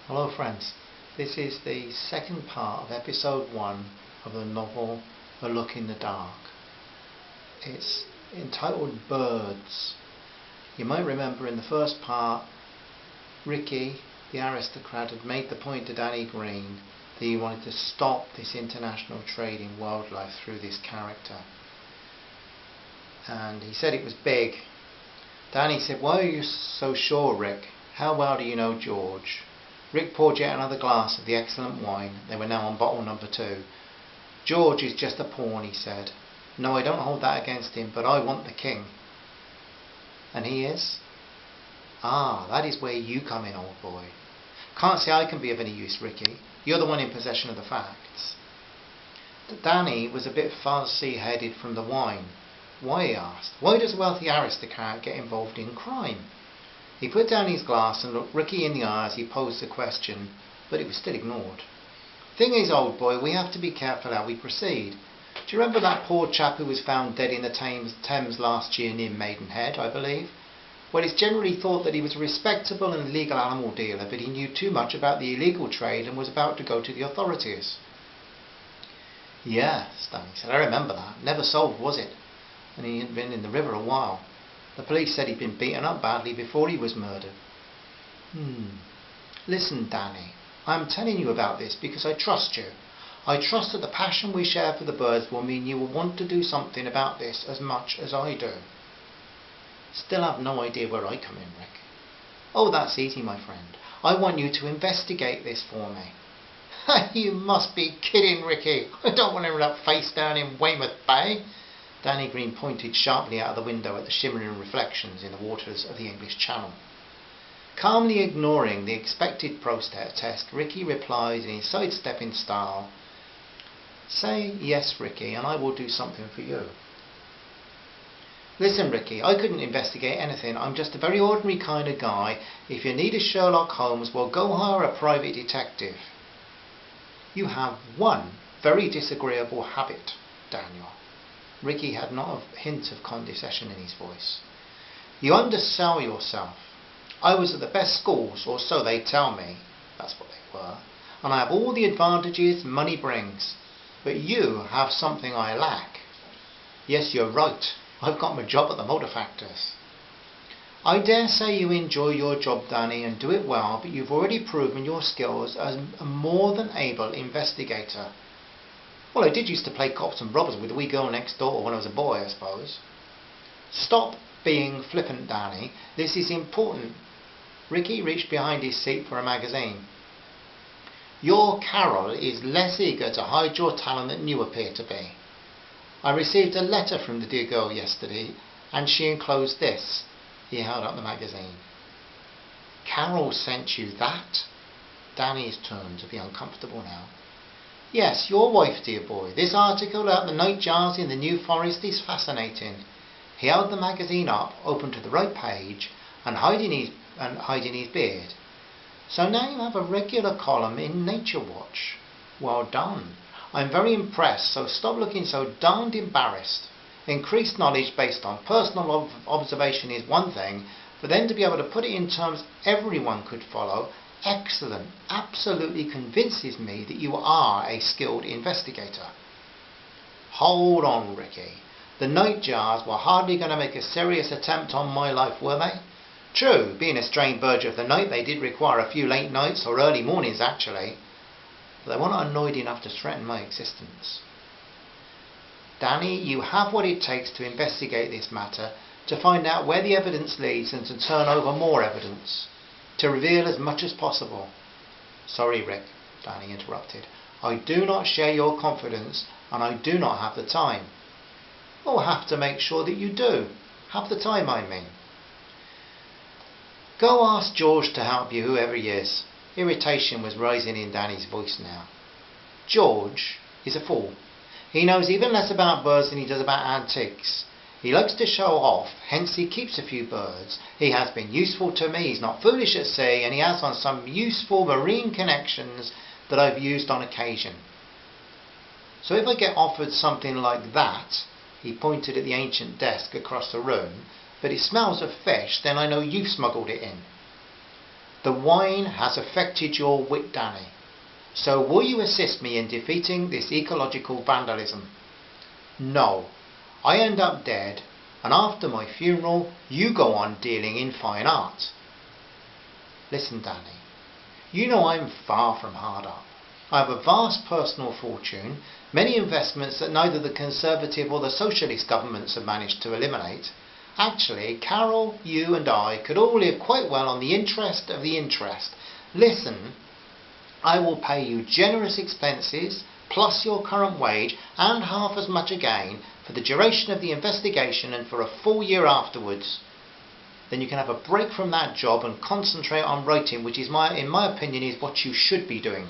Hello friends, this is the second part of episode 1 of the novel A Look in the Dark. It's entitled Birds. You might remember in the first part, Ricky, the aristocrat, had made the point to Danny Greene that he wanted to stop this international trade in wildlife through this character. And he said it was big. Danny said, "Why are you so sure, Rick? How well do you know George?" Rick poured yet another glass of the excellent wine. They were now on bottle number 2. "George is just a pawn," he said. "No, I don't hold that against him, but I want the king." "And he is?" "Ah, that is where you come in, old boy." "Can't say I can be of any use, Ricky. You're the one in possession of the facts." Danny was a bit fussy-headed from the wine. "Why?" he asked. "Why does a wealthy aristocrat get involved in crime?" He put down his glass and looked Ricky in the eye as he posed the question, but it was still ignored. "Thing is, old boy, we have to be careful how we proceed. Do you remember that poor chap who was found dead in the Thames last year near Maidenhead, I believe? Well, it's generally thought that he was a respectable and legal animal dealer, but he knew too much about the illegal trade and was about to go to the authorities." "Yes," Danny said, "I remember that. Never solved, was it? And he had been in the river a while. The police said he'd been beaten up badly before he was murdered." "Listen, Danny, I am telling you about this because I trust you. I trust that the passion we share for the birds will mean you will want to do something about this as much as I do." "Still have no idea where I come in, Rick." "Oh, that's easy, my friend. I want you to investigate this for me." "You must be kidding, Ricky. I don't want to end up face down in Weymouth Bay." Danny Greene pointed sharply out of the window at the shimmering reflections in the waters of the English Channel. Calmly ignoring the expected protest, Ricky replied in his sidestepping style, "Say yes, Ricky, and I will do something for you." "Listen, Ricky, I couldn't investigate anything. I'm just a very ordinary kind of guy. If you need a Sherlock Holmes, well, go hire a private detective." "You have one very disagreeable habit, Daniel." Ricky had not a hint of condescension in his voice. "You undersell yourself. I was at the best schools, or so they tell me. That's what they were. And I have all the advantages money brings. But you have something I lack." "Yes, you're right. I've got my job at the motor factors." "I dare say you enjoy your job, Danny, and do it well, but you've already proven your skills as a more than able investigator." "Well, I did used to play cops and robbers with the wee girl next door when I was a boy, I suppose." "Stop being flippant, Danny. This is important." Ricky reached behind his seat for a magazine. "Your Carol is less eager to hide your talent than you appear to be. I received a letter from the dear girl yesterday, and she enclosed this." He held up the magazine. "Carol sent you that?" Danny's turned to be uncomfortable now. "Yes, your wife, dear boy. This article about the nightjars in the New Forest is fascinating." He held the magazine up, open to the right page, and hiding his beard. "So now you have a regular column in Nature Watch. Well done. I'm very impressed, so stop looking so darned embarrassed. Increased knowledge based on personal observation is one thing, but then to be able to put it in terms everyone could follow, excellent, absolutely convinces me that you are a skilled investigator." "Hold on, Ricky. The nightjars were hardly going to make a serious attempt on my life, were they? True, being a strange bird of the night, they did require a few late nights or early mornings actually, but they were not annoyed enough to threaten my existence." "Danny, you have what it takes to investigate this matter, to find out where the evidence leads and to turn over more evidence, to reveal as much as possible." "Sorry, Rick," Danny interrupted. "I do not share your confidence, and I do not have the time." "We'll have to make sure that you do. Have the time, I mean." "Go ask George to help you, whoever he is." Irritation was rising in Danny's voice now. "George is a fool. He knows even less about birds than he does about antiques. He likes to show off, hence he keeps a few birds. He has been useful to me, he's not foolish at sea, and he has on some useful marine connections that I've used on occasion. So if I get offered something like that," he pointed at the ancient desk across the room, "but it smells of fish, then I know you've smuggled it in." The wine has affected your wit, Danny. So will you assist me in defeating this ecological vandalism? No. I end up dead, and after my funeral you go on dealing in fine art. Listen, Danny. You know I'm far from hard up. I have a vast personal fortune, many investments that neither the Conservative or the Socialist governments have managed to eliminate. Actually, Carol, you and I could all live quite well on the interest of the interest. Listen, I will pay you generous expenses, plus your current wage, and half as much again, for the duration of the investigation and for a full year afterwards. Then you can have a break from that job and concentrate on writing, which is in my opinion is what you should be doing.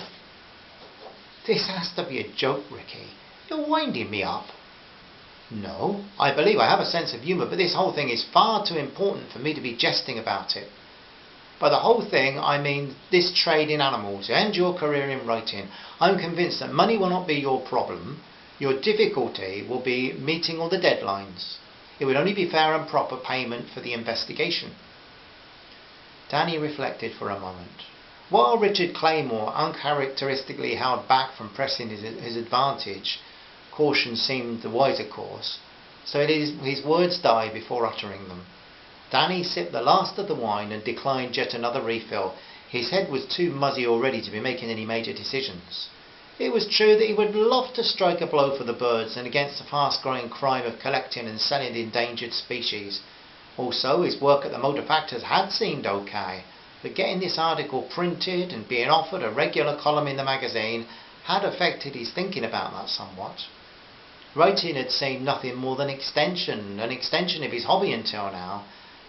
This has to be a joke, Ricky. You're winding me up. No, I believe I have a sense of humour, but this whole thing is far too important for me to be jesting about it. By the whole thing, I mean this trade in animals and your career in writing. I'm convinced that money will not be your problem. Your difficulty will be meeting all the deadlines. It would only be fair and proper payment for the investigation. Danny reflected for a moment. While Richard Claymore uncharacteristically held back from pressing his advantage, caution seemed the wiser course, so his words died before uttering them. Danny sipped the last of the wine and declined yet another refill. His head was too muzzy already to be making any major decisions. It was true that he would love to strike a blow for the birds and against the fast-growing crime of collecting and selling endangered species. Also, his work at the motor factors had seemed okay, but getting this article printed and being offered a regular column in the magazine had affected his thinking about that somewhat. Writing had seemed nothing more than an extension of his hobby until now,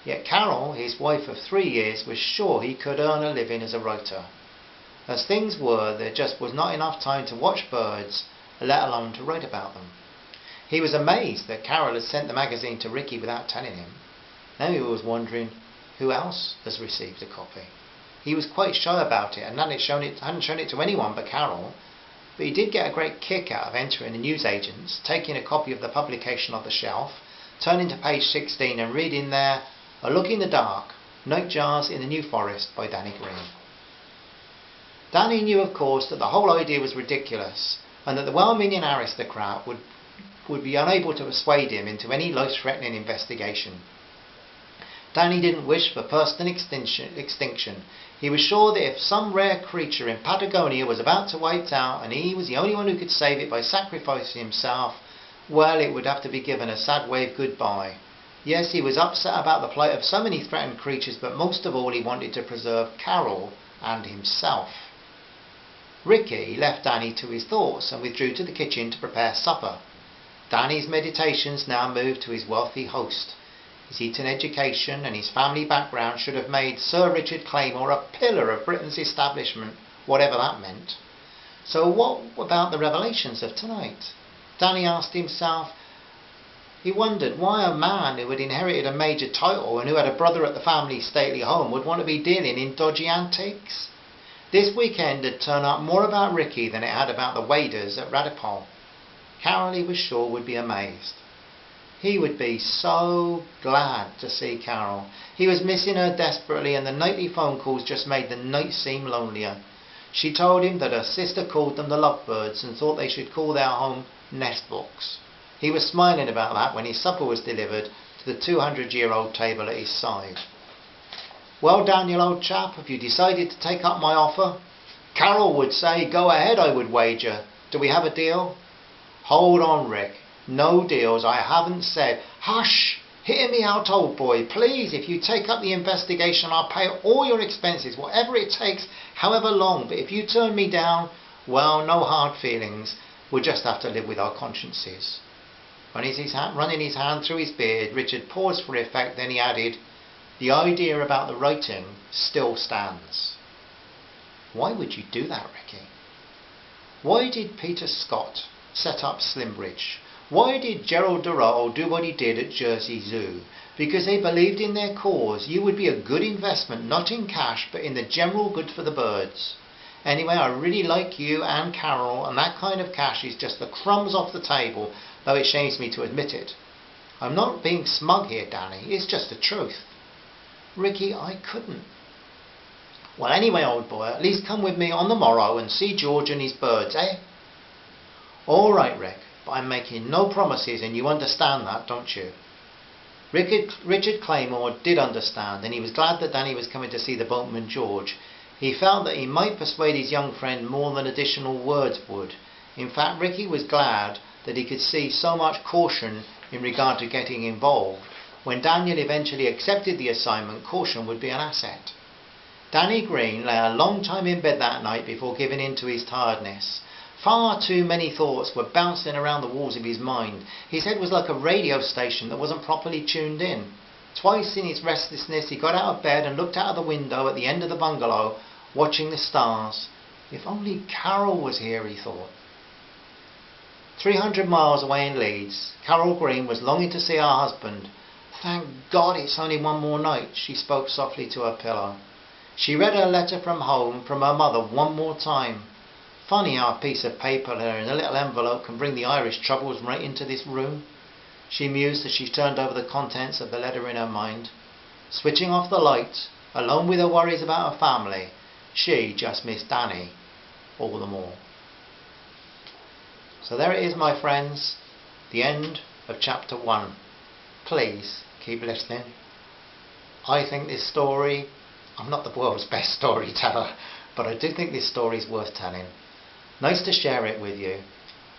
yet Carol, his wife of 3 years, was sure he could earn a living as a writer. As things were, there just was not enough time to watch birds, let alone to write about them. He was amazed that Carol had sent the magazine to Ricky without telling him. Now he was wondering who else has received a copy. He was quite shy about it and hadn't shown it to anyone but Carol, but he did get a great kick out of entering the newsagents, taking a copy of the publication off the shelf, turning to page 16 and reading there, A Look in the Dark, Nightjars in the New Forest by Danny Greene. Danny knew, of course, that the whole idea was ridiculous, and that the well-meaning aristocrat would be unable to persuade him into any life-threatening investigation. Danny didn't wish for personal extinction. He was sure that if some rare creature in Patagonia was about to wipe out and he was the only one who could save it by sacrificing himself, well, it would have to be given a sad wave goodbye. Yes, he was upset about the plight of so many threatened creatures, but most of all he wanted to preserve Carol and himself. Ricky left Danny to his thoughts and withdrew to the kitchen to prepare supper. Danny's meditations now moved to his wealthy host. His Eton education and his family background should have made Sir Richard Claymore a pillar of Britain's establishment, whatever that meant. So what about the revelations of tonight? Danny asked himself. He wondered why a man who had inherited a major title and who had a brother at the family stately home would want to be dealing in dodgy antiques. This weekend had turned out more about Ricky than it had about the waders at Radipole. Carol, he was sure, would be amazed. He would be so glad to see Carol. He was missing her desperately, and the nightly phone calls just made the night seem lonelier. She told him that her sister called them the Lovebirds and thought they should call their home Nest Books. He was smiling about that when his supper was delivered to the 200-year-old table at his side. Well, Daniel, old chap, have you decided to take up my offer? Carol would say, go ahead, I would wager. Do we have a deal? Hold on, Rick. No deals, I haven't said. Hush! Hear me out, old boy. Please, if you take up the investigation, I'll pay all your expenses, whatever it takes, however long. But if you turn me down, well, no hard feelings. We'll just have to live with our consciences. Running his hand through his beard, Richard paused for effect, then he added, the idea about the writing still stands. Why would you do that, Ricky? Why did Peter Scott set up Slimbridge? Why did Gerald Durrell do what he did at Jersey Zoo? Because they believed in their cause. You would be a good investment, not in cash, but in the general good for the birds. Anyway, I really like you and Carol, and that kind of cash is just the crumbs off the table, though it shames me to admit it. I'm not being smug here, Danny. It's just the truth. Ricky, I couldn't. Well, anyway, old boy, at least come with me on the morrow and see George and his birds, eh? All right, Rick, but I'm making no promises, and you understand that, don't you? Richard Claymore did understand, and he was glad that Danny was coming to see the boatman George. He felt that he might persuade his young friend more than additional words would. In fact, Ricky was glad that he could see so much caution in regard to getting involved. When Daniel eventually accepted the assignment, caution would be an asset. Danny Greene lay a long time in bed that night before giving in to his tiredness. Far too many thoughts were bouncing around the walls of his mind. His head was like a radio station that wasn't properly tuned in. Twice in his restlessness he got out of bed and looked out of the window at the end of the bungalow, watching the stars. If only Carol was here, he thought. 300 miles away in Leeds, Carol Greene was longing to see her husband. Thank God it's only one more night, she spoke softly to her pillow. She read her letter from home from her mother one more time. Funny how a piece of paper in a little envelope can bring the Irish troubles right into this room, she mused as she turned over the contents of the letter in her mind. Switching off the light, alone with her worries about her family, she just missed Danny all the more. So there it is, my friends, the end of chapter 1. Please keep listening. I think this story, I'm not the world's best storyteller, but I do think this story is worth telling. Nice to share it with you.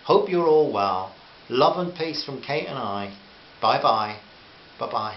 Hope you're all well. Love and peace from Kate and I. Bye bye. Bye bye.